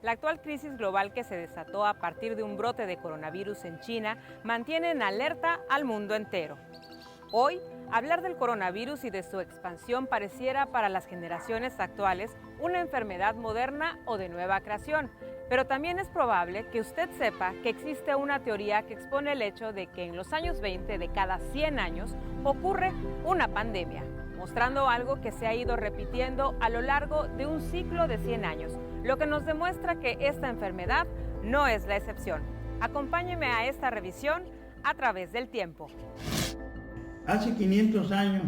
La actual crisis global que se desató a partir de un brote de coronavirus en China mantiene en alerta al mundo entero. Hoy, hablar del coronavirus y de su expansión pareciera para las generaciones actuales una enfermedad moderna o de nueva creación, pero también es probable que usted sepa que existe una teoría que expone el hecho de que en los años 20 de cada 100 años ocurre una pandemia, mostrando algo que se ha ido repitiendo a lo largo de un ciclo de 100 años, lo que nos demuestra que esta enfermedad no es la excepción. Acompáñeme a esta revisión a través del tiempo. Hace 500 años,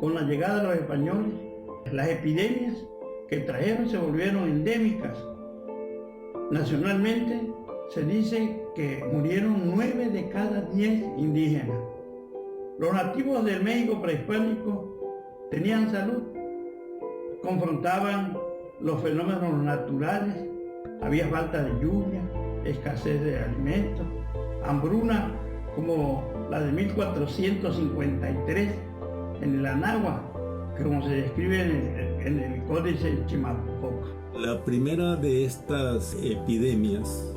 con la llegada de los españoles, las epidemias que trajeron se volvieron endémicas. Nacionalmente se dice que murieron 9 de cada 10 indígenas. Los nativos del México prehispánico tenían salud, confrontaban los fenómenos naturales, había falta de lluvia, escasez de alimentos, hambruna como la de 1453 en el Anáhuac, como se describe en el Códice Chimalpopoca. La primera de estas epidemias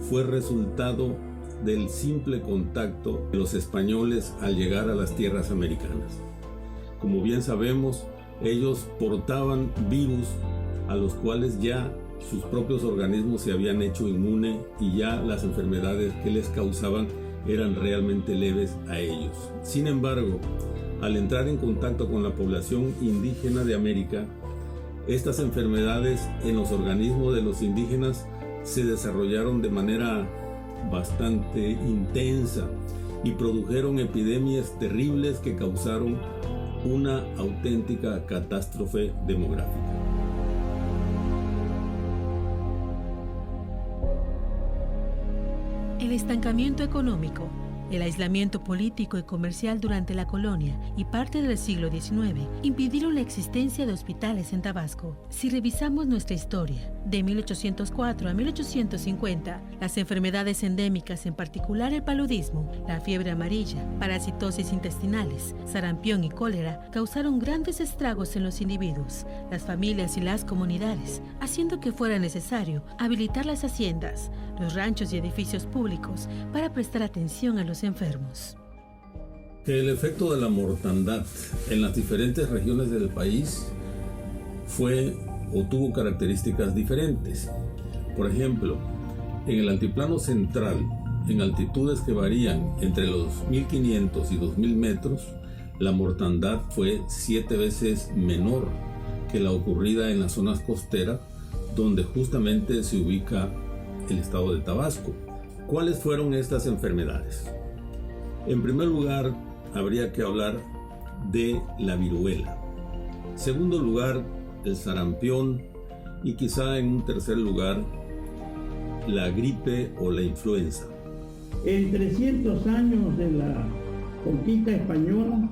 fue resultado del simple contacto de los españoles al llegar a las tierras americanas. Como bien sabemos, ellos portaban virus a los cuales ya sus propios organismos se habían hecho inmune y ya las enfermedades que les causaban eran realmente leves a ellos. Sin embargo, al entrar en contacto con la población indígena de América, estas enfermedades en los organismos de los indígenas se desarrollaron de manera bastante intensa y produjeron epidemias terribles que causaron una auténtica catástrofe demográfica. El estancamiento económico, el aislamiento político y comercial durante la colonia y parte del siglo XIX impidieron la existencia de hospitales en Tabasco. Si revisamos nuestra historia, de 1804 a 1850, las enfermedades endémicas, en particular el paludismo, la fiebre amarilla, parasitosis intestinales, sarampión y cólera, causaron grandes estragos en los individuos, las familias y las comunidades, haciendo que fuera necesario habilitar las haciendas, los ranchos y edificios públicos para prestar atención a los enfermos. El efecto de la mortandad en las diferentes regiones del país fue o tuvo características diferentes. Por ejemplo, en el altiplano central, en altitudes que varían entre los 1500 y 2000 metros, la mortandad fue 7 veces menor que la ocurrida en las zonas costeras, donde justamente se ubica el estado de Tabasco. ¿Cuáles fueron estas enfermedades? En primer lugar, habría que hablar de la viruela. En segundo lugar, el sarampión y quizá en un tercer lugar, la gripe o la influenza. En 300 años de la conquista española,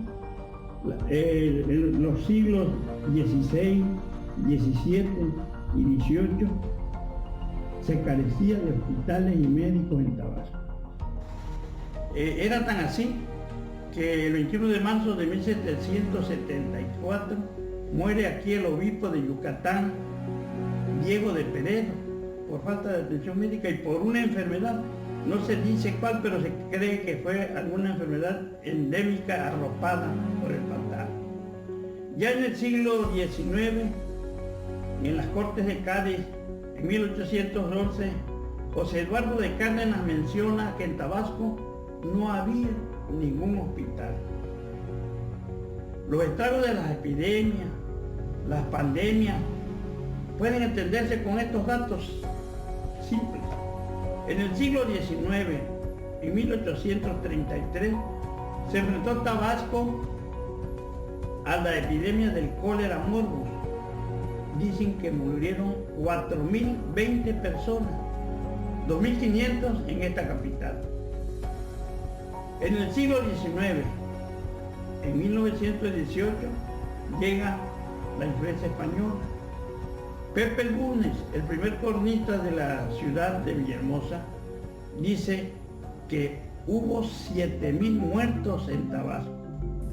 en los siglos XVI, XVII y XVIII, se carecía de hospitales y médicos en Tabasco. Era tan así que el 21 de marzo de 1774 muere aquí el obispo de Yucatán, Diego de Peredo, por falta de atención médica y por una enfermedad. No se dice cuál, pero se cree que fue alguna enfermedad endémica arropada por el pantano. Ya en el siglo XIX, en las Cortes de Cádiz, en 1811, José Eduardo de Cárdenas menciona que en Tabasco no había ningún hospital. Los estragos de las epidemias, las pandemias, pueden entenderse con estos datos simples. En el siglo XIX, en 1833, se enfrentó Tabasco a la epidemia del cólera morbus. Dicen que murieron 4.020 personas, 2.500 en esta capital. En el siglo XIX, en 1918, llega la influenza española. Pepe Bulnes, el primer cronista de la ciudad de Villahermosa, dice que hubo 7.000 muertos en Tabasco.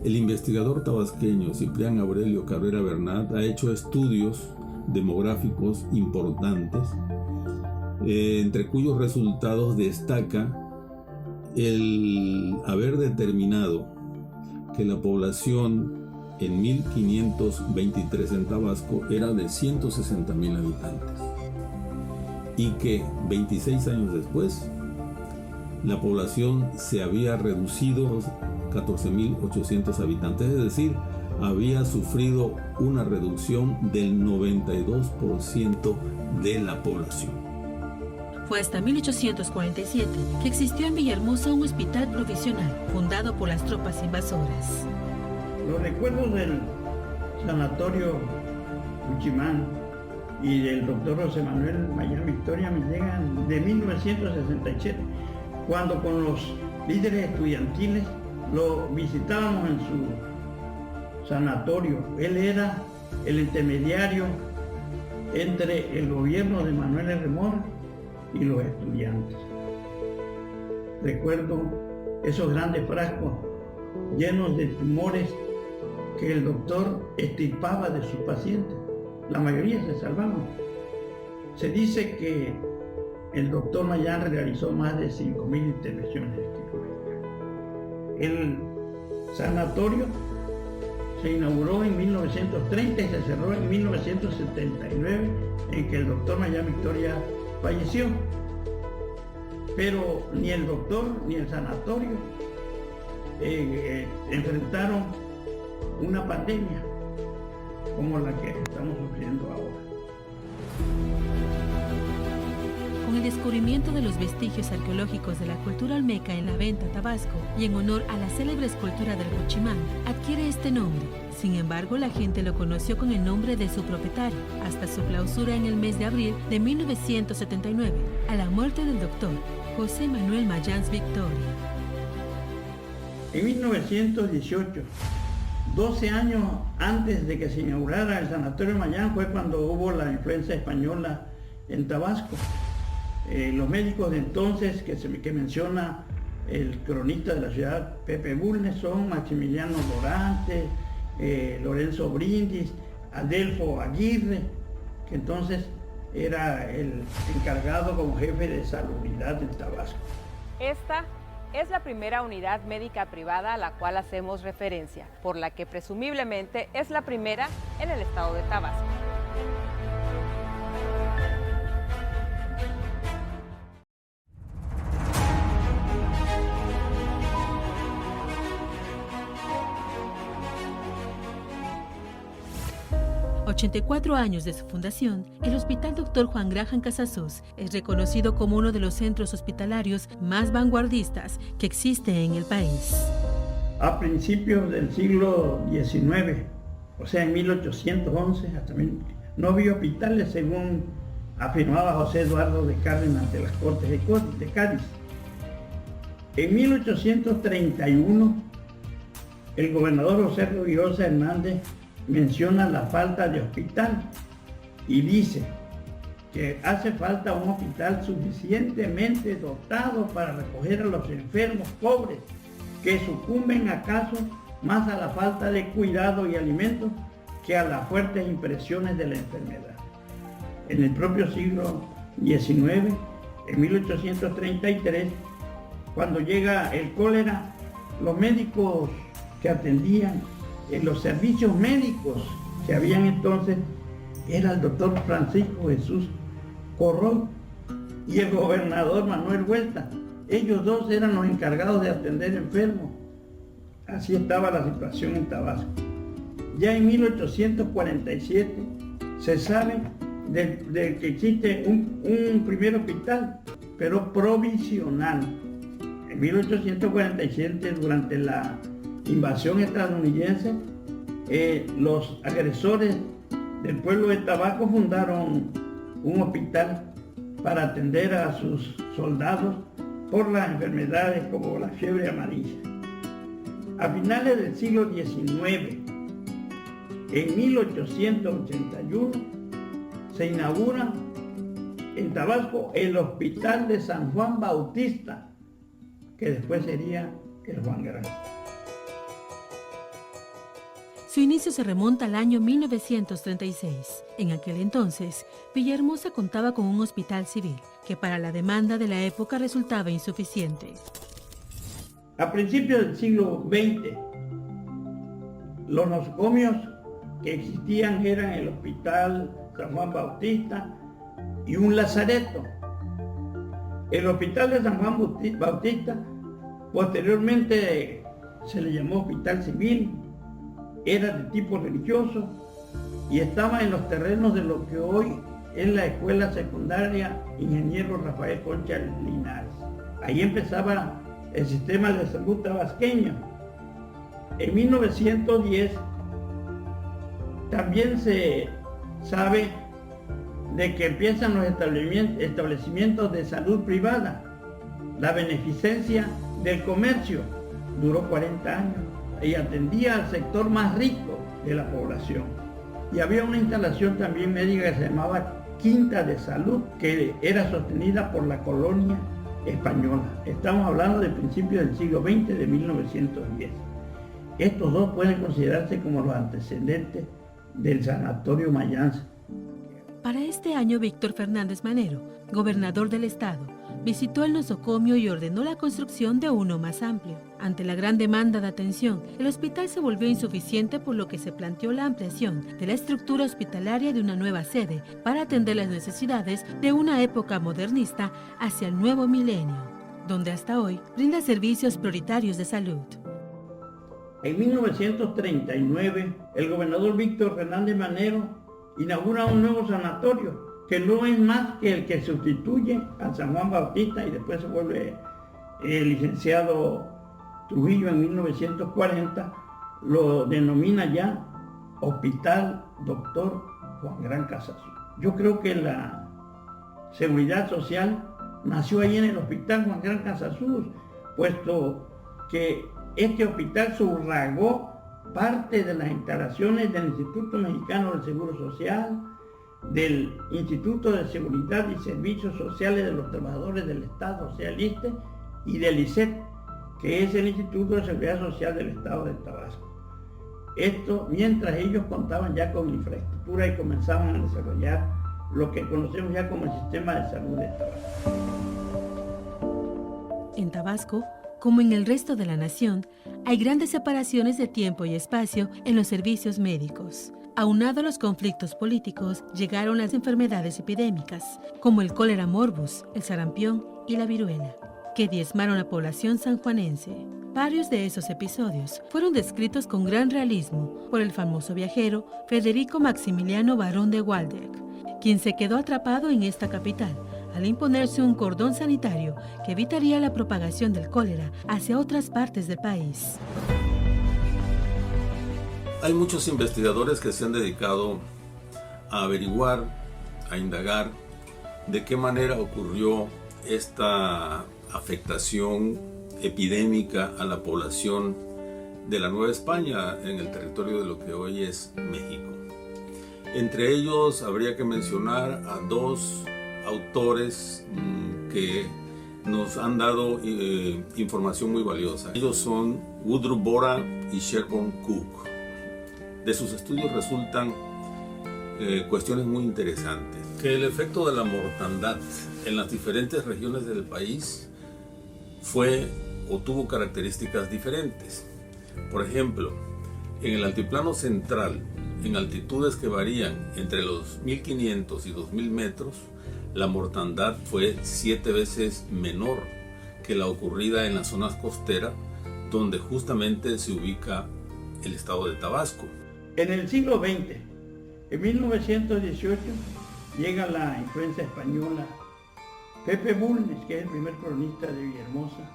El investigador tabasqueño Ciprián Aurelio Cabrera Bernat ha hecho estudios demográficos importantes entre cuyos resultados destaca el haber determinado que la población en 1523 en Tabasco era de 160,000 habitantes y que 26 años después la población se había reducido 14,800 habitantes, es decir, había sufrido una reducción del 92% de la población. Fue hasta 1847 que existió en Villahermosa un hospital provisional fundado por las tropas invasoras. Los recuerdos del sanatorio Cuchimán y del doctor José Manuel Mayán Victoria me llegan de 1967, cuando con los líderes estudiantiles lo visitábamos en su sanatorio. Él era el intermediario entre el gobierno de Manuel R. Mora y los estudiantes. Recuerdo esos grandes frascos llenos de tumores que el doctor extirpaba de sus pacientes. La mayoría se salvaban. Se dice que el doctor Mayán realizó más de 5,000 intervenciones quirúrgicas. El sanatorio se inauguró en 1930 y se cerró en 1979, en que el doctor Mayán Victoria falleció. Pero ni el doctor ni el sanatorio enfrentaron una pandemia como la que estamos sufriendo ahora. Con el descubrimiento de los vestigios arqueológicos de la cultura olmeca en La Venta, Tabasco, y en honor a la célebre escultura del Cuchimán, adquiere este nombre. Sin embargo, la gente lo conoció con el nombre de su propietario, hasta su clausura en el mes de abril de 1979, a la muerte del doctor José Manuel Mayán Victoria. En 1918, 12 años antes de que se inaugurara el Sanatorio Mayán, fue cuando hubo la influenza española en Tabasco. Los médicos de entonces que menciona el cronista de la ciudad, Pepe Bulnes, son Maximiliano Dorante, Lorenzo Brindis, Adelfo Aguirre, que entonces era el encargado como jefe de salubridad en Tabasco. Esta es la primera unidad médica privada a la cual hacemos referencia, por la que presumiblemente es la primera en el estado de Tabasco. ...84 años de su fundación, el Hospital Dr. Juan Graham Casasus es reconocido como uno de los centros hospitalarios más vanguardistas que existe en el país. A principios del siglo XIX, o sea, en 1811, no había hospitales, según afirmaba José Eduardo de Cárdenas ante las Cortes de Cádiz. En 1831, el gobernador José Rovirosa Hernández menciona la falta de hospital y dice que hace falta un hospital suficientemente dotado para recoger a los enfermos pobres que sucumben acaso más a la falta de cuidado y alimentos que a las fuertes impresiones de la enfermedad. En el propio siglo XIX, en 1833, cuando llega el cólera, los médicos que atendían en los servicios médicos que habían entonces era el doctor Francisco Jesús Corró y el gobernador Manuel Huerta. Ellos dos eran los encargados de atender enfermos. Así estaba la situación en Tabasco. Ya en 1847 se sabe de que existe un primer hospital, pero provisional. En 1847, durante la invasión estadounidense, los agresores del pueblo de Tabasco fundaron un hospital para atender a sus soldados por las enfermedades como la fiebre amarilla. A finales del siglo XIX, en 1881, se inaugura en Tabasco el Hospital de San Juan Bautista, que después sería el Juan Graham. Su inicio se remonta al año 1936. En aquel entonces, Villahermosa contaba con un hospital civil, que para la demanda de la época resultaba insuficiente. A principios del siglo XX, los nosocomios que existían eran el Hospital San Juan Bautista y un lazareto. El Hospital de San Juan Bautista posteriormente se le llamó Hospital Civil, era de tipo religioso y estaba en los terrenos de lo que hoy es la Escuela Secundaria Ingeniero Rafael Concha Linares. Ahí empezaba el sistema de salud tabasqueño. En 1910 también se sabe de que empiezan los establecimientos de salud privada. La beneficencia del comercio duró 40 años y atendía al sector más rico de la población. Y había una instalación también médica que se llamaba Quinta de Salud, que era sostenida por la colonia española. Estamos hablando de principios del siglo XX, de 1910. Estos dos pueden considerarse como los antecedentes del Sanatorio Mayans. Para este año, Víctor Fernández Manero, gobernador del estado, visitó el nosocomio y ordenó la construcción de uno más amplio. Ante la gran demanda de atención, el hospital se volvió insuficiente, por lo que se planteó la ampliación de la estructura hospitalaria de una nueva sede para atender las necesidades de una época modernista hacia el nuevo milenio, donde hasta hoy brinda servicios prioritarios de salud. En 1939, el gobernador Víctor Fernández Manero inaugura un nuevo sanatorio, que no es más que el que sustituye a San Juan Bautista y después se vuelve el licenciado Trujillo en 1940, lo denomina ya Hospital Dr. Juan Gran Casasola. Yo creo que la seguridad social nació ahí en el Hospital Juan Gran Casasola, puesto que este hospital subrogó parte de las instalaciones del Instituto Mexicano del Seguro Social, del Instituto de Seguridad y Servicios Sociales de los Trabajadores del Estado, o sea, el ISSSTE, y del ISET, que es el Instituto de Seguridad Social del Estado de Tabasco. Esto mientras ellos contaban ya con infraestructura y comenzaban a desarrollar lo que conocemos ya como el Sistema de Salud de Tabasco. En Tabasco, como en el resto de la nación, hay grandes separaciones de tiempo y espacio en los servicios médicos. Aunado a los conflictos políticos, llegaron las enfermedades epidémicas, como el cólera morbus, el sarampión y la viruela, que diezmaron a la población sanjuanense. Varios de esos episodios fueron descritos con gran realismo por el famoso viajero Federico Maximiliano Barón de Waldeck, quien se quedó atrapado en esta capital al imponerse un cordón sanitario que evitaría la propagación del cólera hacia otras partes del país. Hay muchos investigadores que se han dedicado a averiguar, a indagar de qué manera ocurrió esta afectación epidémica a la población de la Nueva España en el territorio de lo que hoy es México. Entre ellos habría que mencionar a dos autores que nos han dado información muy valiosa. Ellos son Woodrow Bora y Sherborne Cook. De sus estudios resultan cuestiones muy interesantes. Que el efecto de la mortandad en las diferentes regiones del país fue o tuvo características diferentes. Por ejemplo, en el altiplano central, en altitudes que varían entre los 1500 y 2000 metros, la mortandad fue 7 veces menor que la ocurrida en las zonas costeras, donde justamente se ubica el estado de Tabasco. En el siglo XX, en 1918, llega la influencia española. Pepe Bulnes, que es el primer cronista de Villahermosa,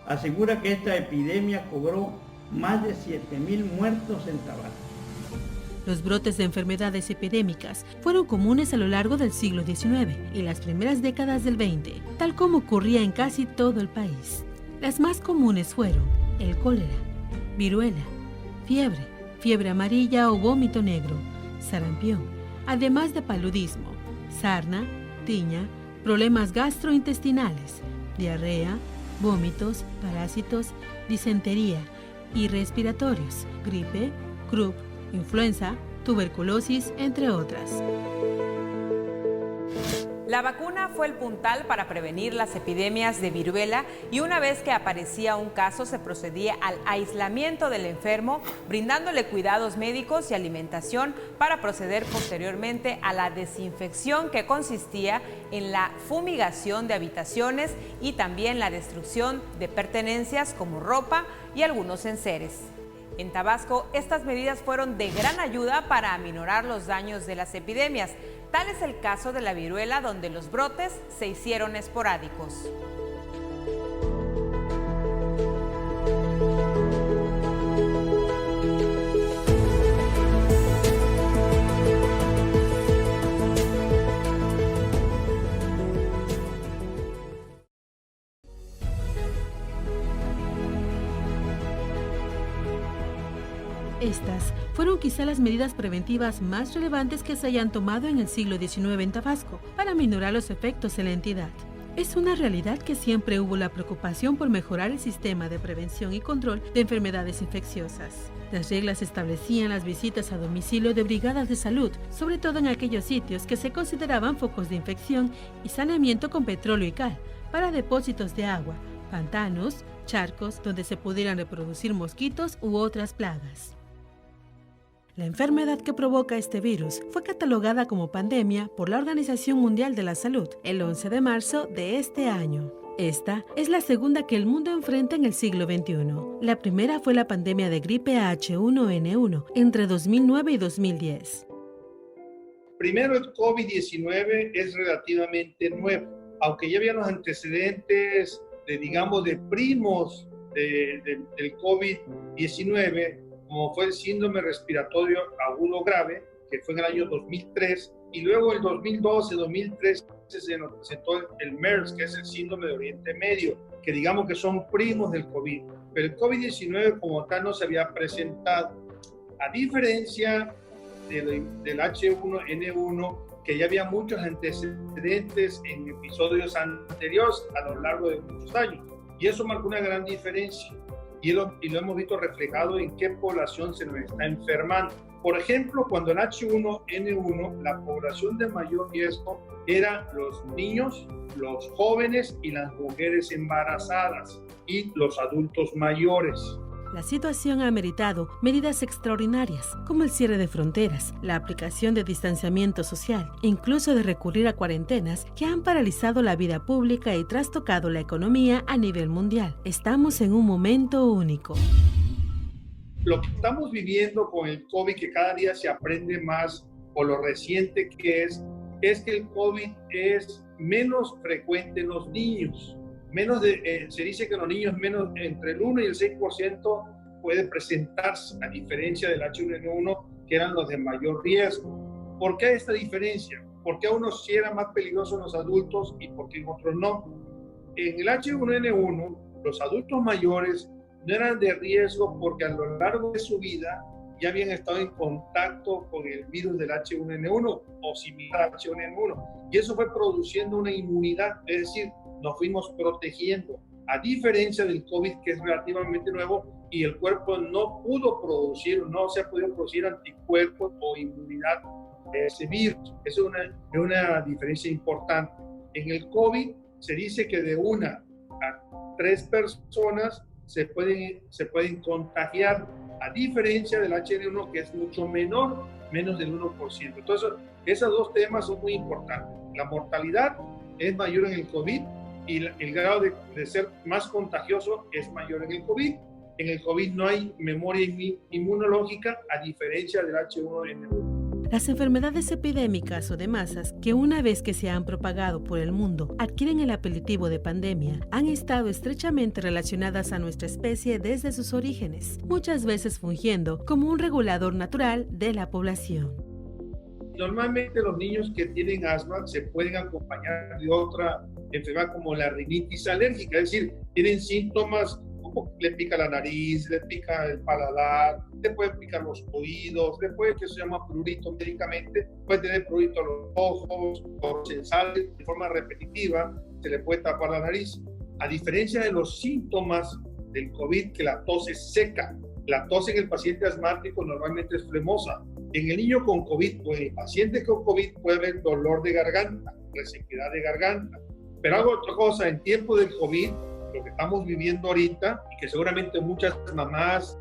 asegura que esta epidemia cobró más de 7,000 muertos en Tabasco. Los brotes de enfermedades epidémicas fueron comunes a lo largo del siglo XIX y las primeras décadas del XX, tal como ocurría en casi todo el país. Las más comunes fueron el cólera, viruela, fiebre amarilla o vómito negro, sarampión, además de paludismo, sarna, tiña, problemas gastrointestinales, diarrea, vómitos, parásitos, disentería y respiratorios, gripe, croup, influenza, tuberculosis, entre otras. La vacuna fue el puntal para prevenir las epidemias de viruela y una vez que aparecía un caso se procedía al aislamiento del enfermo, brindándole cuidados médicos y alimentación para proceder posteriormente a la desinfección que consistía en la fumigación de habitaciones y también la destrucción de pertenencias como ropa y algunos enseres. En Tabasco, estas medidas fueron de gran ayuda para aminorar los daños de las epidemias. Tal es el caso de la viruela, donde los brotes se hicieron esporádicos. Estas fueron quizá las medidas preventivas más relevantes que se hayan tomado en el siglo XIX en Tabasco para aminorar los efectos en la entidad. Es una realidad que siempre hubo la preocupación por mejorar el sistema de prevención y control de enfermedades infecciosas. Las reglas establecían las visitas a domicilio de brigadas de salud, sobre todo en aquellos sitios que se consideraban focos de infección, y saneamiento con petróleo y cal para depósitos de agua, pantanos, charcos donde se pudieran reproducir mosquitos u otras plagas. La enfermedad que provoca este virus fue catalogada como pandemia por la Organización Mundial de la Salud el 11 de marzo de este año. Esta es la segunda que el mundo enfrenta en el siglo XXI. La primera fue la pandemia de gripe H1N1 entre 2009 y 2010. Primero, el COVID-19 es relativamente nuevo, aunque ya había los antecedentes de primos del COVID-19, como fue el síndrome respiratorio agudo grave, que fue en el año 2003, y luego en 2012-2013 se nos presentó el MERS, que es el síndrome de Oriente Medio, que digamos que son primos del COVID. Pero el COVID-19 como tal no se había presentado. A diferencia del H1N1, que ya había muchos antecedentes en episodios anteriores a lo largo de muchos años. Y eso marcó una gran diferencia. Y lo hemos visto reflejado en qué población se nos está enfermando. Por ejemplo, cuando el H1N1, la población de mayor riesgo eran los niños, los jóvenes y las mujeres embarazadas y los adultos mayores. La situación ha ameritado medidas extraordinarias, como el cierre de fronteras, la aplicación de distanciamiento social, incluso de recurrir a cuarentenas que han paralizado la vida pública y trastocado la economía a nivel mundial. Estamos en un momento único. Lo que estamos viviendo con el COVID, que cada día se aprende más por lo reciente que es que el COVID es menos frecuente en los niños. Se dice que en los niños entre el 1 y el 6% puede presentarse, a diferencia del H1N1, que eran los de mayor riesgo. ¿Por qué esta diferencia? ¿Por qué a unos sí era más peligroso en los adultos y por qué en otros no? En el H1N1, los adultos mayores no eran de riesgo porque a lo largo de su vida ya habían estado en contacto con el virus del H1N1 o similar al H1N1. Y eso fue produciendo una inmunidad, es decir, nos fuimos protegiendo, a diferencia del COVID, que es relativamente nuevo y el cuerpo no se ha podido producir anticuerpos o inmunidad de ese virus. Eso es una diferencia importante. En el COVID se dice que de 1 a 3 personas se pueden contagiar, a diferencia del H1N1, que es mucho menor, menos del 1%. Entonces, esos dos temas son muy importantes. La mortalidad es mayor en el COVID y el grado de ser más contagioso es mayor en el COVID. En el COVID no hay memoria inmunológica, a diferencia del H1N1. Las enfermedades epidémicas o de masas, que una vez que se han propagado por el mundo adquieren el apelativo de pandemia, han estado estrechamente relacionadas a nuestra especie desde sus orígenes, muchas veces fungiendo como un regulador natural de la población. Normalmente los niños que tienen asma se pueden acompañar de otra enfermedad como la rinitis alérgica, es decir, tienen síntomas como le pica la nariz, le pica el paladar, le pueden picar los oídos, le puede, que se llama prurito médicamente, puede tener prurito a los ojos, o se sale de forma repetitiva, se le puede tapar la nariz. A diferencia de los síntomas del COVID, que la tos es seca, La tos en el paciente asmático normalmente es flemosa. En el niño con COVID o en el paciente con COVID puede haber dolor de garganta, resequedad de garganta. Pero hago otra cosa, en tiempo del COVID, lo que estamos viviendo ahorita, y que seguramente muchas mamás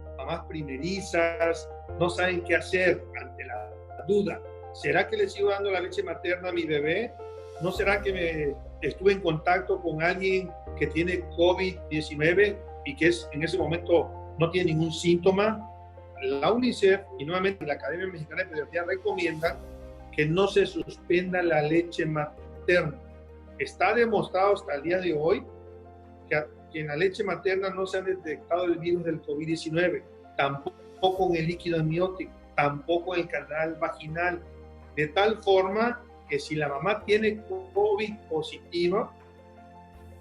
primerizas, no saben qué hacer ante la duda. ¿Será que le sigo dando la leche materna a mi bebé? ¿No será que estuve en contacto con alguien que tiene COVID-19 y que en ese momento no tiene ningún síntoma? La UNICEF y nuevamente la Academia Mexicana de Pediatría recomiendan que no se suspenda la leche materna. Está demostrado hasta el día de hoy que en la leche materna no se ha detectado el virus del COVID-19, tampoco en el líquido amniótico, tampoco en el canal vaginal, de tal forma que si la mamá tiene COVID positivo,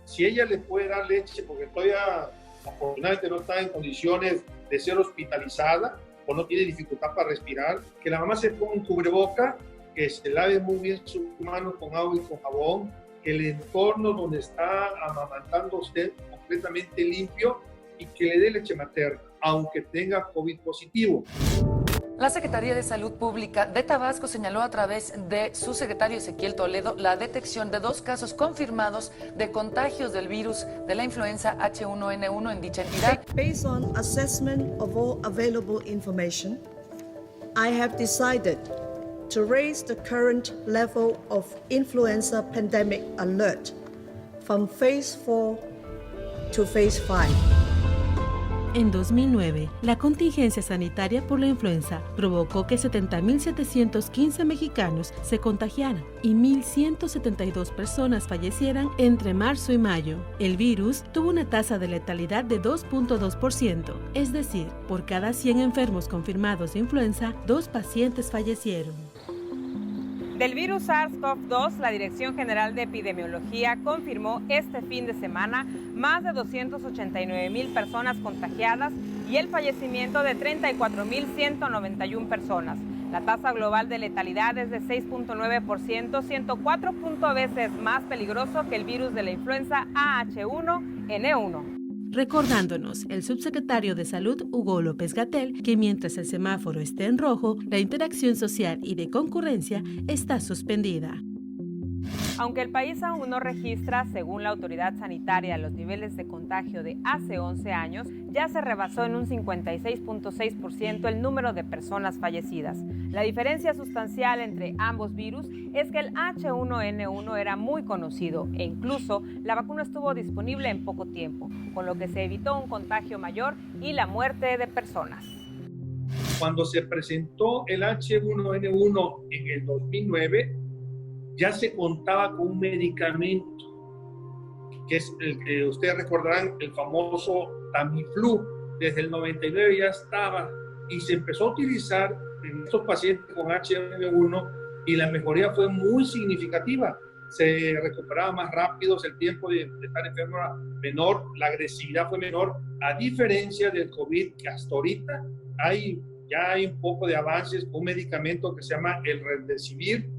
si ella le puede dar leche, porque todavía afortunadamente no está en condiciones de ser hospitalizada o no tiene dificultad para respirar, que la mamá se ponga un cubreboca, que se lave muy bien sus manos con agua y con jabón, que el entorno donde está amamantando usted completamente limpio y que le dé leche materna, aunque tenga COVID positivo. La Secretaría de Salud Pública de Tabasco señaló a través de su secretario Ezequiel Toledo la detección de 2 casos confirmados de contagios del virus de la influenza H1N1 en dicha entidad. Based on assessment of all available information, I have decided to raise the current level of influenza pandemic alert from phase 4 to phase 5. En 2009, la contingencia sanitaria por la influenza provocó que 70.715 mexicanos se contagiaran y 1.172 personas fallecieran entre marzo y mayo. El virus tuvo una tasa de letalidad de 2.2%, es decir, por cada 100 enfermos confirmados de influenza, 2 pacientes fallecieron. Del virus SARS-CoV-2, la Dirección General de Epidemiología confirmó este fin de semana más de 289,000 personas contagiadas y el fallecimiento de 34,191 personas. La tasa global de letalidad es de 6.9%, 104 veces más peligroso que el virus de la influenza H1N1. Recordándonos el subsecretario de Salud, Hugo López-Gatell, que mientras el semáforo esté en rojo, la interacción social y de concurrencia está suspendida. Aunque el país aún no registra, según la autoridad sanitaria, los niveles de contagio de hace 11 años, ya se rebasó en un 56.6% el número de personas fallecidas. La diferencia sustancial entre ambos virus es que el H1N1 era muy conocido e incluso la vacuna estuvo disponible en poco tiempo, con lo que se evitó un contagio mayor y la muerte de personas. Cuando se presentó el H1N1 en el 2009, ya se contaba con un medicamento, que es el que ustedes recordarán, el famoso Tamiflu. Desde el 99 ya estaba y se empezó a utilizar en estos pacientes con H1N1 y la mejoría fue muy significativa. Se recuperaba más rápido, el tiempo de estar enfermo era menor, la agresividad fue menor, a diferencia del COVID, que hasta ahorita ya hay un poco de avances con un medicamento que se llama el Remdesivir,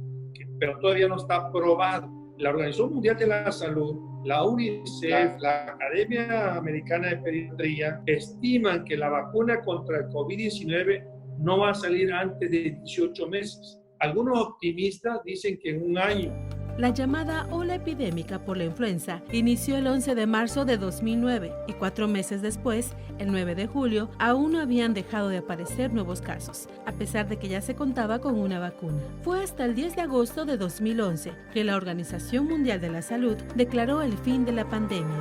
pero todavía no está aprobado. La Organización Mundial de la Salud, la UNICEF, la Academia Americana de Pediatría estiman que la vacuna contra el COVID-19 no va a salir antes de 18 meses. Algunos optimistas dicen que en un año. La llamada ola epidémica por la influenza inició el 11 de marzo de 2009 y 4 meses después, el 9 de julio, aún no habían dejado de aparecer nuevos casos, a pesar de que ya se contaba con una vacuna. Fue hasta el 10 de agosto de 2011 que la Organización Mundial de la Salud declaró el fin de la pandemia.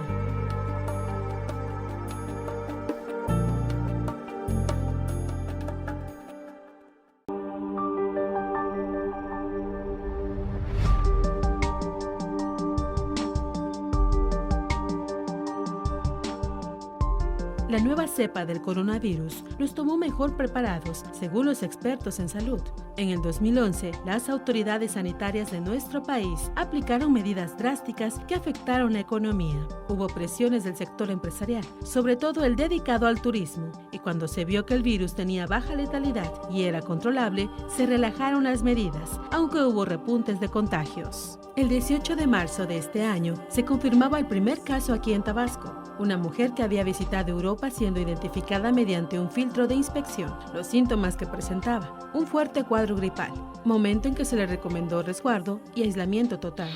La nueva cepa del coronavirus nos tomó mejor preparados, según los expertos en salud. En el 2011, las autoridades sanitarias de nuestro país aplicaron medidas drásticas que afectaron la economía. Hubo presiones del sector empresarial, sobre todo el dedicado al turismo, y cuando se vio que el virus tenía baja letalidad y era controlable, se relajaron las medidas, aunque hubo repuntes de contagios. El 18 de marzo de este año se confirmaba el primer caso aquí en Tabasco. Una mujer que había visitado Europa siendo identificada mediante un filtro de inspección. Los síntomas que presentaba: un fuerte cuadro gripal, momento en que se le recomendó resguardo y aislamiento total.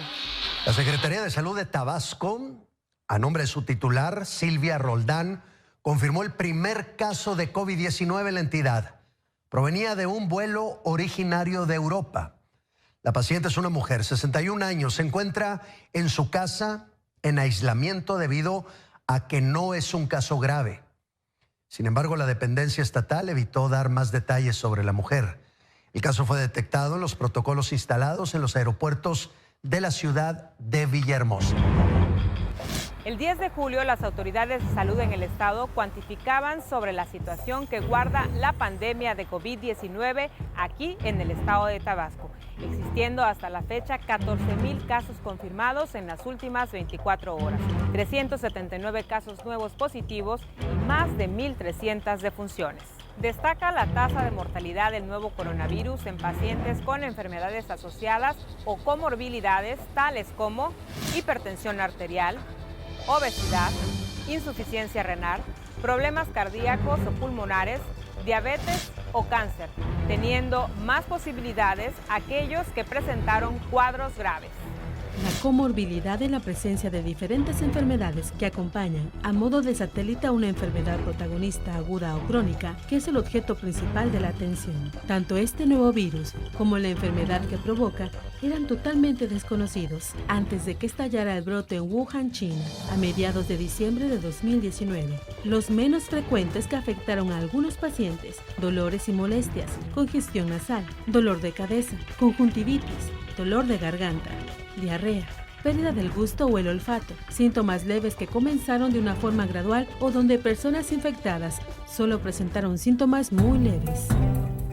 La Secretaría de Salud de Tabasco, a nombre de su titular, Silvia Roldán, confirmó el primer caso de COVID-19 en la entidad. Provenía de un vuelo originario de Europa. La paciente es una mujer, 61 años, se encuentra en su casa en aislamiento debido a que no es un caso grave. Sin embargo, la dependencia estatal evitó dar más detalles sobre la mujer. El caso fue detectado en los protocolos instalados en los aeropuertos de la ciudad de Villahermosa. El 10 de julio, las autoridades de salud en el estado cuantificaban sobre la situación que guarda la pandemia de COVID-19 aquí en el estado de Tabasco, existiendo hasta la fecha 14,000 casos confirmados en las últimas 24 horas, 379 casos nuevos positivos y más de 1,300 defunciones. Destaca la tasa de mortalidad del nuevo coronavirus en pacientes con enfermedades asociadas o comorbilidades tales como hipertensión arterial, obesidad, insuficiencia renal, problemas cardíacos o pulmonares, diabetes o cáncer, teniendo más posibilidades aquellos que presentaron cuadros graves. La comorbilidad es la presencia de diferentes enfermedades que acompañan a modo de satélite a una enfermedad protagonista aguda o crónica, que es el objeto principal de la atención. Tanto este nuevo virus como la enfermedad que provoca eran totalmente desconocidos antes de que estallara el brote en Wuhan, China, a mediados de diciembre de 2019. Los menos frecuentes que afectaron a algunos pacientes: dolores y molestias, congestión nasal, dolor de cabeza, conjuntivitis, dolor de garganta, diarrea, pérdida del gusto o el olfato, síntomas leves que comenzaron de una forma gradual o donde personas infectadas solo presentaron síntomas muy leves.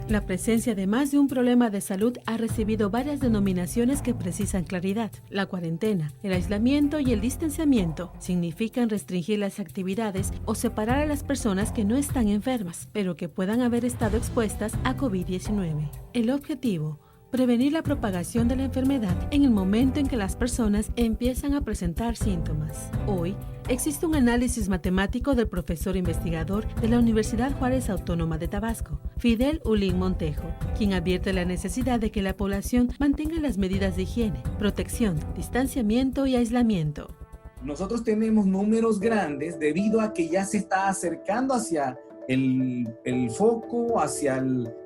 La presencia de más de un problema de salud ha recibido varias denominaciones que precisan claridad. La cuarentena, el aislamiento y el distanciamiento significan restringir las actividades o separar a las personas que no están enfermas, pero que puedan haber estado expuestas a COVID-19. El objetivo: prevenir la propagación de la enfermedad en el momento en que las personas empiezan a presentar síntomas. Hoy, existe un análisis matemático del profesor investigador de la Universidad Juárez Autónoma de Tabasco, Fidel Ulín Montejo, quien advierte la necesidad de que la población mantenga las medidas de higiene, protección, distanciamiento y aislamiento. Nosotros tenemos números grandes debido a que ya se está acercando hacia el foco, hacia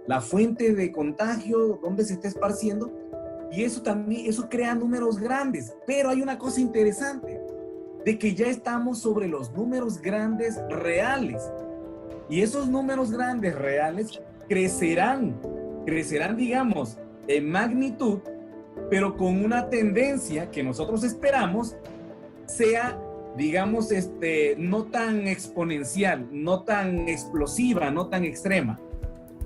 la fuente de contagio donde se está esparciendo, y eso crea números grandes. Pero hay una cosa interesante, de que ya estamos sobre los números grandes reales, y esos números grandes reales crecerán digamos en magnitud, pero con una tendencia que nosotros esperamos sea, digamos, no tan exponencial, no tan explosiva, no tan extrema.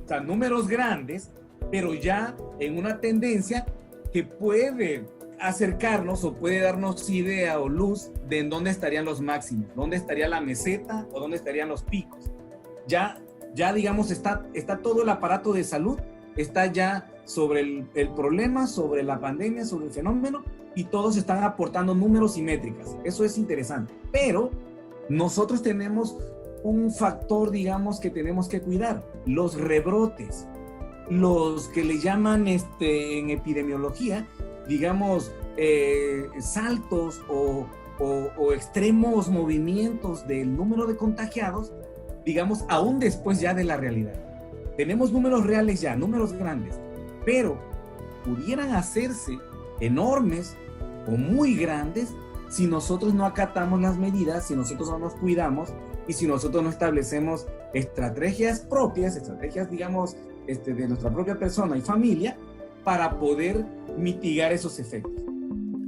O sea, números grandes, pero ya en una tendencia que puede acercarnos o puede darnos idea o luz de en dónde estarían los máximos, dónde estaría la meseta o dónde estarían los picos. Ya digamos, está todo el aparato de salud, está ya sobre el problema, sobre la pandemia, sobre el fenómeno, y todos están aportando números y métricas. Eso es interesante. Pero nosotros tenemos un factor, digamos, que tenemos que cuidar: los rebrotes, los que le llaman en epidemiología, digamos, saltos o extremos movimientos del número de contagiados, digamos, aún después ya de la realidad. Tenemos números reales ya, números grandes, pero pudieran hacerse enormes o muy grandes si nosotros no acatamos las medidas, si nosotros no nos cuidamos y si nosotros no establecemos estrategias propias, digamos, de nuestra propia persona y familia, para poder mitigar esos efectos.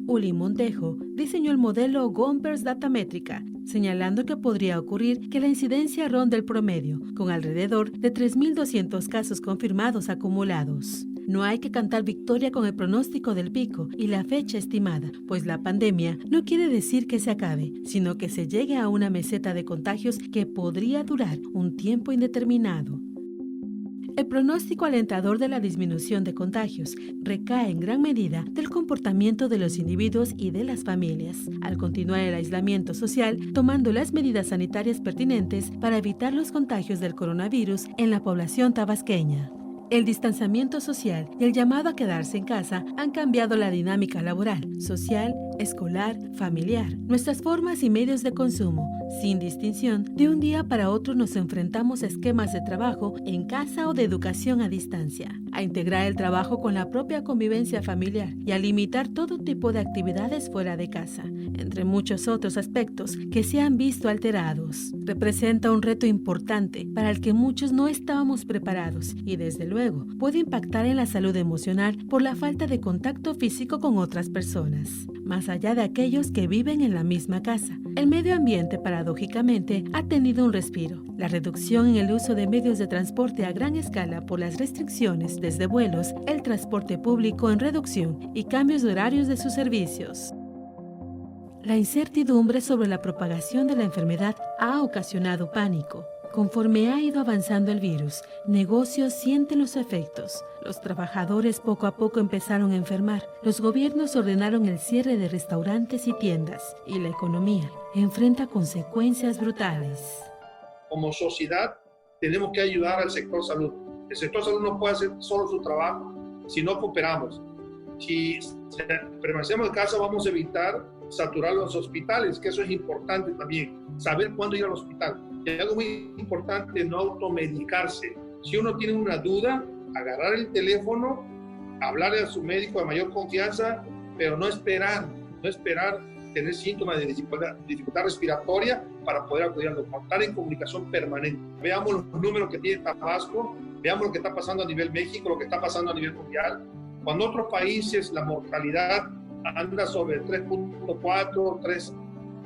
Ulín Montejo diseñó el modelo Gompers Datamétrica, señalando que podría ocurrir que la incidencia ronde el promedio, con alrededor de 3,200 casos confirmados acumulados. No hay que cantar victoria con el pronóstico del pico y la fecha estimada, pues la pandemia no quiere decir que se acabe, sino que se llegue a una meseta de contagios que podría durar un tiempo indeterminado. El pronóstico alentador de la disminución de contagios recae en gran medida del comportamiento de los individuos y de las familias, al continuar el aislamiento social, tomando las medidas sanitarias pertinentes para evitar los contagios del coronavirus en la población tabasqueña. El distanciamiento social y el llamado a quedarse en casa han cambiado la dinámica laboral, social, escolar, familiar, nuestras formas y medios de consumo. Sin distinción, de un día para otro nos enfrentamos a esquemas de trabajo en casa o de educación a distancia, a integrar el trabajo con la propia convivencia familiar y a limitar todo tipo de actividades fuera de casa, entre muchos otros aspectos que se han visto alterados. Representa un reto importante para el que muchos no estábamos preparados y, desde luego, puede impactar en la salud emocional por la falta de contacto físico con otras personas. Más allá de aquellos que viven en la misma casa, el medio ambiente paradójicamente ha tenido un respiro. La reducción en el uso de medios de transporte a gran escala por las restricciones desde vuelos, el transporte público en reducción y cambios de horarios de sus servicios. La incertidumbre sobre la propagación de la enfermedad ha ocasionado pánico. Conforme ha ido avanzando el virus, negocios sienten los efectos. Los trabajadores poco a poco empezaron a enfermar. Los gobiernos ordenaron el cierre de restaurantes y tiendas. Y la economía enfrenta consecuencias brutales. Como sociedad, tenemos que ayudar al sector salud. El sector salud no puede hacer solo su trabajo si no cooperamos. Si permanecemos en casa, vamos a evitar saturar los hospitales, que eso es importante también. Saber cuándo ir al hospital. Y algo muy importante, no automedicarse. Si uno tiene una duda, agarrar el teléfono, hablarle a su médico de mayor confianza, pero no esperar tener síntomas de dificultad respiratoria para poder acudir al doctor. Estar en comunicación permanente. Veamos los números que tiene Tabasco, veamos lo que está pasando a nivel México, lo que está pasando a nivel mundial. Cuando en otros países la mortalidad anda sobre 3.4, 3,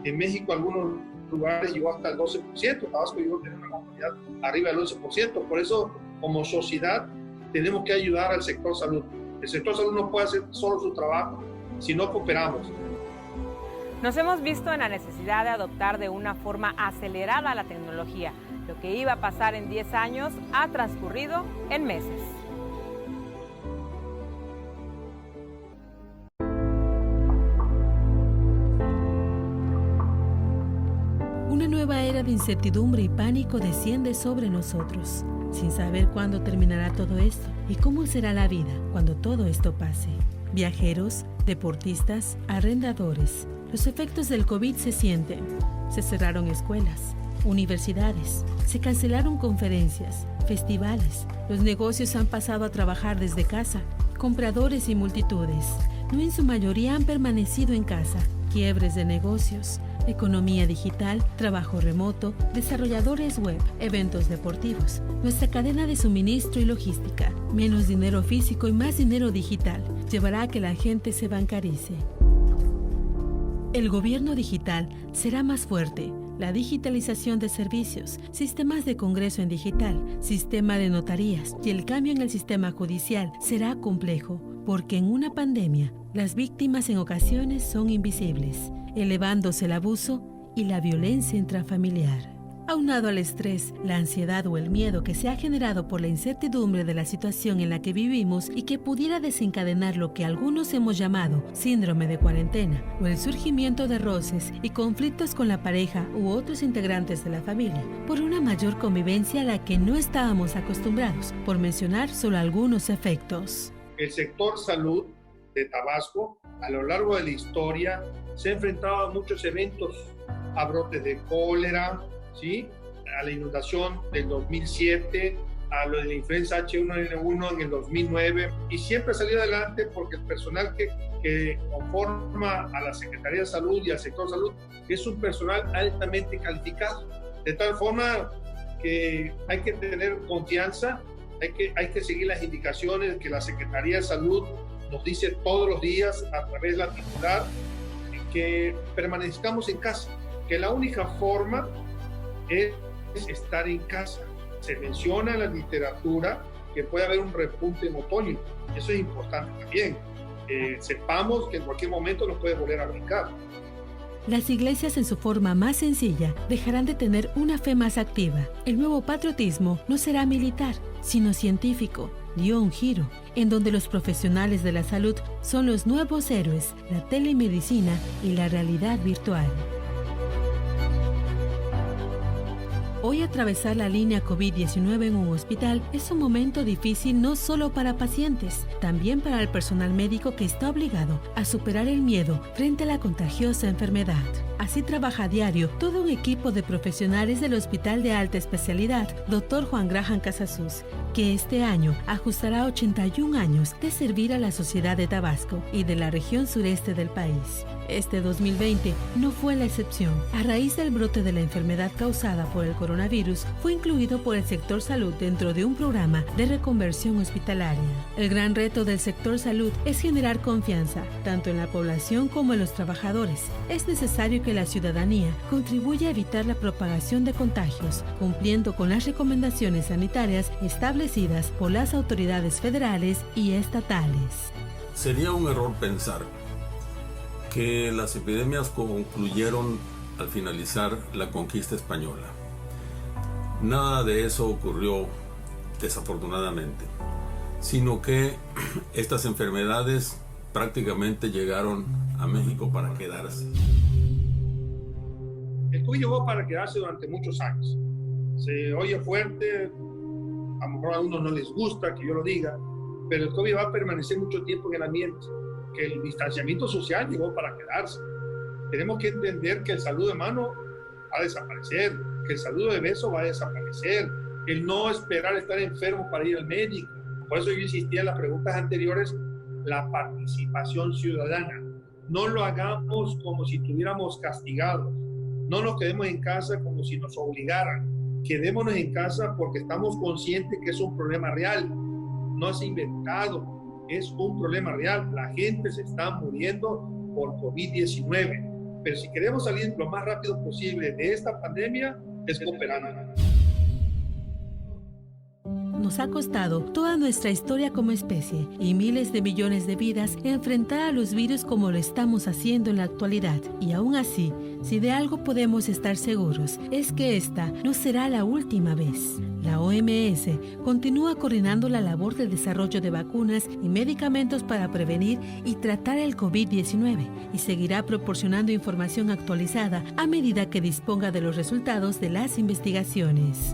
en México algunos lugares llegó hasta el 12%, Tabasco llegó a tener una mortalidad arriba del 11%. Por eso, como sociedad, tenemos que ayudar al sector salud. El sector salud no puede hacer solo su trabajo si no cooperamos. Nos hemos visto en la necesidad de adoptar de una forma acelerada la tecnología. Lo que iba a pasar en 10 años ha transcurrido en meses. Una nueva era de incertidumbre y pánico desciende sobre nosotros, sin saber cuándo terminará todo esto y cómo será la vida cuando todo esto pase. Viajeros, deportistas, arrendadores, los efectos del COVID se sienten. Se cerraron escuelas, universidades, se cancelaron conferencias, festivales. Los negocios han pasado a trabajar desde casa. Compradores y multitudes, no en su mayoría han permanecido en casa. Quiebres de negocios, economía digital, trabajo remoto, desarrolladores web, eventos deportivos, nuestra cadena de suministro y logística, menos dinero físico y más dinero digital, llevará a que la gente se bancarice. El gobierno digital será más fuerte. La digitalización de servicios, sistemas de congreso en digital, sistema de notarías y el cambio en el sistema judicial será complejo, porque en una pandemia las víctimas en ocasiones son invisibles, elevándose el abuso y la violencia intrafamiliar. Aunado al estrés, la ansiedad o el miedo que se ha generado por la incertidumbre de la situación en la que vivimos y que pudiera desencadenar lo que algunos hemos llamado síndrome de cuarentena, o el surgimiento de roces y conflictos con la pareja u otros integrantes de la familia, por una mayor convivencia a la que no estábamos acostumbrados, por mencionar solo algunos efectos. El sector salud de Tabasco, a lo largo de la historia, se ha enfrentado a muchos eventos, a brotes de cólera, ¿sí? A la inundación del 2007, a lo de la influenza H1N1 en el 2009, y siempre ha salido adelante porque el personal que conforma a la Secretaría de Salud y al sector salud es un personal altamente calificado, de tal forma que hay que tener confianza, hay que seguir las indicaciones que la Secretaría de Salud nos dice todos los días a través de la titular, que permanezcamos en casa, que la única forma es estar en casa. Se menciona en la literatura que puede haber un repunte en otoño. Eso es importante también. Sepamos que en cualquier momento nos puede volver a brincar. Las iglesias en su forma más sencilla dejarán de tener una fe más activa. El nuevo patriotismo no será militar, sino científico, dio un giro, en donde los profesionales de la salud son los nuevos héroes, la telemedicina y la realidad virtual. Hoy atravesar la línea COVID-19 en un hospital es un momento difícil no solo para pacientes, también para el personal médico que está obligado a superar el miedo frente a la contagiosa enfermedad. Así trabaja a diario todo un equipo de profesionales del Hospital de Alta Especialidad, Dr. Juan Graham Casasus, que este año ajustará 81 años de servir a la sociedad de Tabasco y de la región sureste del país. Este 2020 no fue la excepción. A raíz del brote de la enfermedad causada por el coronavirus, fue incluido por el sector salud dentro de un programa de reconversión hospitalaria. El gran reto del sector salud es generar confianza, tanto en la población como en los trabajadores. Es necesario que la ciudadanía contribuya a evitar la propagación de contagios, cumpliendo con las recomendaciones sanitarias establecidas por las autoridades federales y estatales. Sería un error pensar que las epidemias concluyeron al finalizar la conquista española. Nada de eso ocurrió, desafortunadamente, sino que estas enfermedades prácticamente llegaron a México para quedarse. El COVID llegó para quedarse durante muchos años. Se oye fuerte, a lo mejor a unos no les gusta que yo lo diga, pero el COVID va a permanecer mucho tiempo en el ambiente, que el distanciamiento social llegó para quedarse. Tenemos que entender que el saludo de mano va a desaparecer, que el saludo de beso va a desaparecer, el no esperar estar enfermo para ir al médico. Por eso yo insistía en las preguntas anteriores, la participación ciudadana. No lo hagamos como si estuviéramos castigados. No nos quedemos en casa como si nos obligaran. Quedémonos en casa porque estamos conscientes que es un problema real. No es inventado. Es un problema real. La gente se está muriendo por COVID-19. Pero si queremos salir lo más rápido posible de esta pandemia, es cooperando. Nos ha costado toda nuestra historia como especie y miles de millones de vidas enfrentar a los virus como lo estamos haciendo en la actualidad. Y aún así, si de algo podemos estar seguros, es que esta no será la última vez. La OMS continúa coordinando la labor del desarrollo de vacunas y medicamentos para prevenir y tratar el COVID-19 y seguirá proporcionando información actualizada a medida que disponga de los resultados de las investigaciones.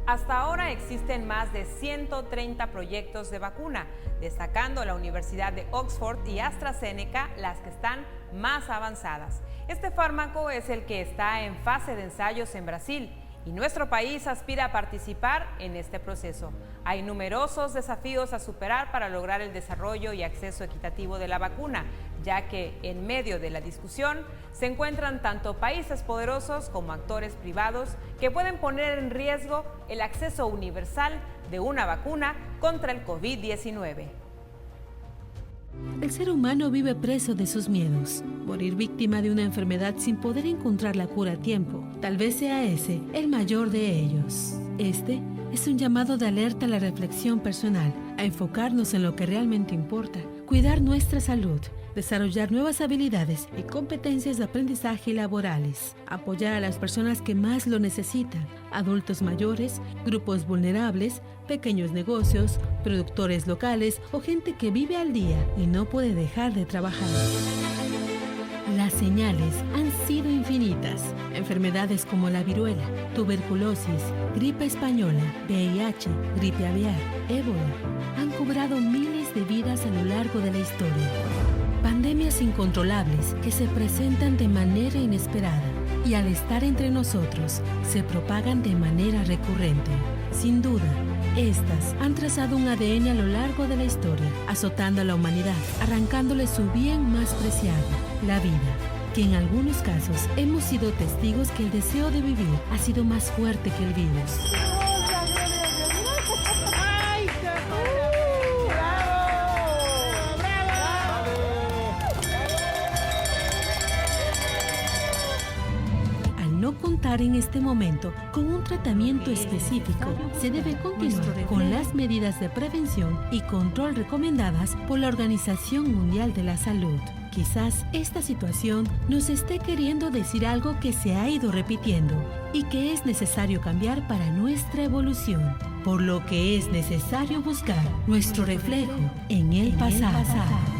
Hasta ahora existen más de 130 proyectos de vacuna, destacando la Universidad de Oxford y AstraZeneca las que están más avanzadas. Este fármaco es el que está en fase de ensayos en Brasil y nuestro país aspira a participar en este proceso. Hay numerosos desafíos a superar para lograr el desarrollo y acceso equitativo de la vacuna, ya que en medio de la discusión se encuentran tanto países poderosos como actores privados que pueden poner en riesgo el acceso universal de una vacuna contra el COVID-19. El ser humano vive preso de sus miedos. Morir víctima de una enfermedad sin poder encontrar la cura a tiempo, tal vez sea ese el mayor de ellos. Este es un llamado de alerta a la reflexión personal, a enfocarnos en lo que realmente importa, cuidar nuestra salud, desarrollar nuevas habilidades y competencias de aprendizaje y laborales, apoyar a las personas que más lo necesitan, adultos mayores, grupos vulnerables, pequeños negocios, productores locales o gente que vive al día y no puede dejar de trabajar. Las señales han sido infinitas. Enfermedades como la viruela, tuberculosis, gripe española, VIH, gripe aviar, ébola, han cobrado miles de vidas a lo largo de la historia. Pandemias incontrolables que se presentan de manera inesperada y al estar entre nosotros se propagan de manera recurrente. Sin duda, estas han trazado un ADN a lo largo de la historia, azotando a la humanidad, arrancándole su bien más preciado, la vida, que en algunos casos hemos sido testigos que el deseo de vivir ha sido más fuerte que el virus. No contar en este momento con un tratamiento específico, se debe continuar con las medidas de prevención y control recomendadas por la Organización Mundial de la Salud. Quizás esta situación nos esté queriendo decir algo que se ha ido repitiendo y que es necesario cambiar para nuestra evolución. por lo que es necesario buscar nuestro reflejo en el pasado.